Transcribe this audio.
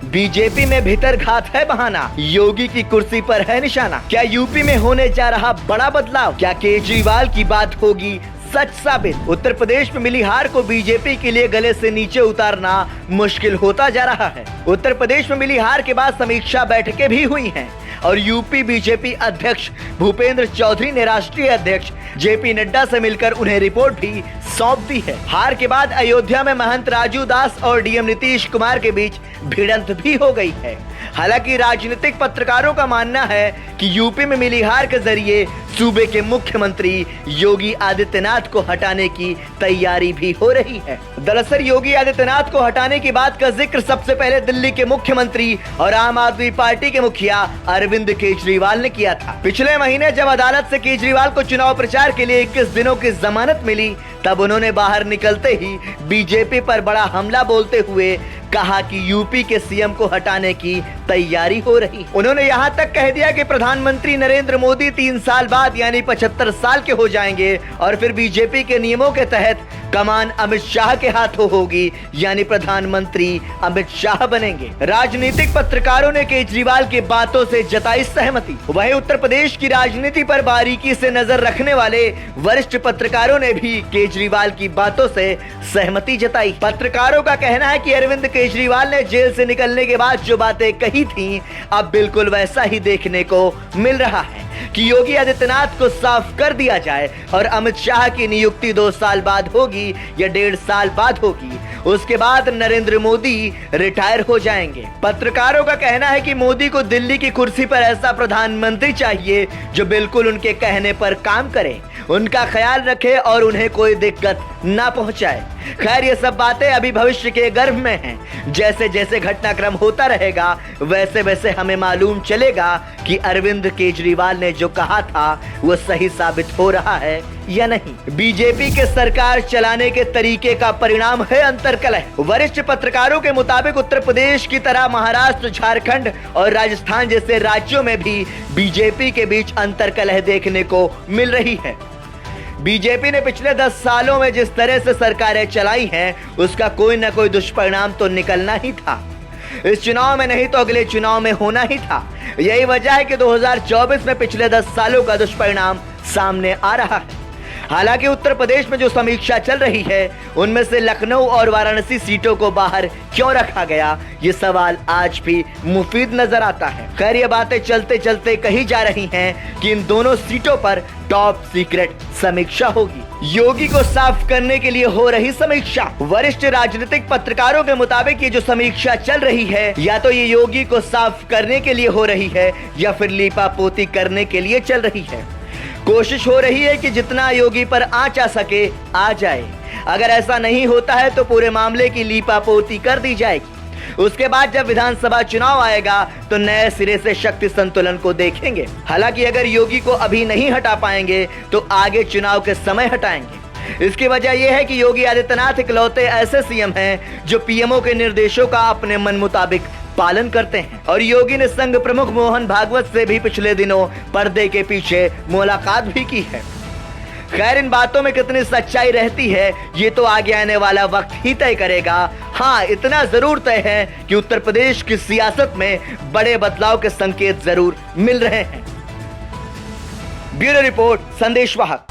BJP में भीतर घात है बहाना, योगी की कुर्सी पर है निशाना। क्या यूपी में होने जा रहा बड़ा बदलाव? क्या केजरीवाल की बात होगी सच साबित? उत्तर प्रदेश में मिली हार को बीजेपी के लिए गले से नीचे उतारना मुश्किल होता जा रहा है। उत्तर प्रदेश में मिली हार के बाद समीक्षा बैठकें भी हुई हैं और यूपी बीजेपी अध्यक्ष भूपेंद्र चौधरी ने राष्ट्रीय अध्यक्ष जेपी नड्डा से मिलकर उन्हें रिपोर्ट भी सौंप दी है। हार के बाद अयोध्या में महंत राजू दास और डीएम नीतीश कुमार के बीच भिड़ंत भी हो गई है। हालांकि राजनीतिक पत्रकारों का मानना है कि यूपी में मिली हार के जरिए सूबे के मुख्यमंत्री योगी आदित्यनाथ को हटाने की तैयारी भी हो रही है। दरअसल योगी आदित्यनाथ को हटाने की बात का जिक्र सबसे पहले दिल्ली के मुख्यमंत्री और आम आदमी पार्टी के मुखिया अरविंद केजरीवाल ने किया था। पिछले महीने जब अदालत से केजरीवाल को चुनाव प्रचार के लिए 21 दिनों की जमानत मिली, तब उन्होंने बाहर निकलते ही बीजेपी पर बड़ा हमला बोलते हुए कहा कि यूपी के सीएम को हटाने की तैयारी हो रही। उन्होंने यहां तक कह दिया कि प्रधानमंत्री नरेंद्र मोदी 3 साल बाद यानी 75 साल के हो जाएंगे और फिर बीजेपी के नियमों के तहत कमान अमित शाह के हाथों होगी, यानी प्रधानमंत्री अमित शाह बनेंगे। राजनीतिक पत्रकारों ने केजरीवाल की बातों से जताई सहमति। वहीं उत्तर प्रदेश की राजनीति पर बारीकी से नजर रखने वाले वरिष्ठ पत्रकारों ने भी केजरीवाल की बातों से सहमति जताई। पत्रकारों का कहना है कि अरविंद केजरीवाल ने जेल से निकलने के बाद जो बातें कही थीं, अब बिल्कुल वैसा ही देखने को मिल रहा है कि योगी आदित्यनाथ को साफ कर दिया जाए और अमित शाह की नियुक्ति 2 साल बाद होगी या 1.5 साल बाद होगी। उसके बाद नरेंद्र मोदी रिटायर हो जाएंगे। पत्रकारों का कहना है कि मोदी को दिल्ली की कुर्सी पर ऐसा प्रधानमंत्री चाहिए जो बिल्कुल उनके कहने पर काम करे, उनका ख्याल रखे और उन्हें कोई दिक्कत ना पहुंचाए। खैर, ये सब बातें अभी भविष्य के गर्भ में हैं। जैसे जैसे घटनाक्रम होता रहेगा वैसे वैसे हमें मालूम चलेगा कि अरविंद केजरीवाल ने जो कहा था वो सही साबित हो रहा है या नहीं। बीजेपी के सरकार चलाने के तरीके का परिणाम है अंतर्कलह। वरिष्ठ पत्रकारों के मुताबिक उत्तर प्रदेश की तरह महाराष्ट्र, झारखंड और राजस्थान जैसे राज्यों में भी बीजेपी के बीच अंतर्कलह देखने को मिल रही है। बीजेपी ने पिछले 10 सालों में जिस तरह से सरकारें चलाई हैं, उसका कोई ना कोई दुष्परिणाम तो निकलना ही था। इस चुनाव में नहीं तो अगले चुनाव में होना ही था। यही वजह है कि 2024 में पिछले 10 सालों का दुष्परिणाम सामने आ रहा है। हालांकि उत्तर प्रदेश में जो समीक्षा चल रही है, उनमें से लखनऊ और वाराणसी सीटों को बाहर क्यों रखा गया, ये सवाल आज भी मुफीद नजर आता है। खैर, ये बातें चलते चलते कही जा रही हैं कि इन दोनों सीटों पर टॉप सीक्रेट समीक्षा होगी। योगी को साफ करने के लिए हो रही समीक्षा। वरिष्ठ राजनीतिक पत्रकारों के मुताबिक ये जो समीक्षा चल रही है, या तो ये योगी को साफ करने के लिए हो रही है या फिर लीपापोती करने के लिए चल रही है। कोशिश हो रही है कि जितना योगी पर आंच आ सके आ जाए। अगर ऐसा नहीं होता है तो पूरे मामले की लीपापोती कर दी जाएगी। उसके बाद जब विधानसभा चुनाव आएगा तो नए सिरे से शक्ति संतुलन को देखेंगे। हालांकि अगर योगी को अभी नहीं हटा पाएंगे तो आगे चुनाव के समय हटाएंगे। इसकी वजह यह है कि योगी आदित्यनाथ इकलौते ऐसे सीएम हैं जो पीएमओ के निर्देशों का अपने मन मुताबिक पालन करते हैं। और योगी ने संघ प्रमुख मोहन भागवत से भी पिछले दिनों पर्दे के पीछे मुलाकात भी की है। खैर, इन बातों में कितनी सच्चाई रहती है ये तो आगे आने वाला वक्त ही तय करेगा। हाँ, इतना जरूर तय है कि उत्तर प्रदेश की सियासत में बड़े बदलाव के संकेत जरूर मिल रहे हैं। ब्यूरो रिपोर्ट, संदेश वाहक।